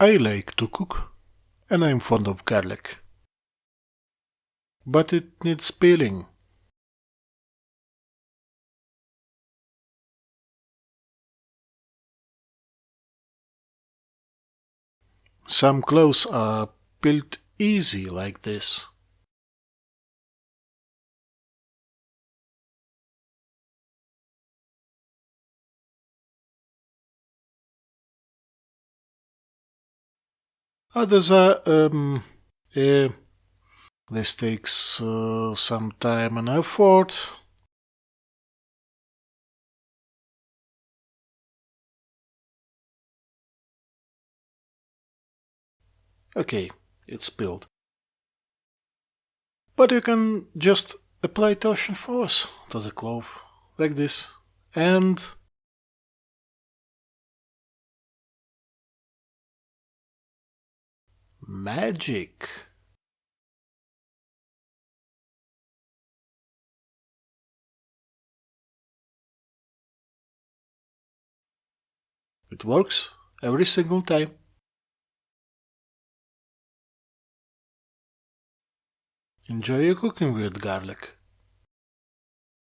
I like to cook, and I'm fond of garlic. But it needs peeling. Some cloves are peeled easy like this. Others are, eh, this takes some time and effort. Okay, it's peeled. But you can just apply torsion force to the clove, like this, and magic! It works every single time. Enjoy your cooking with garlic.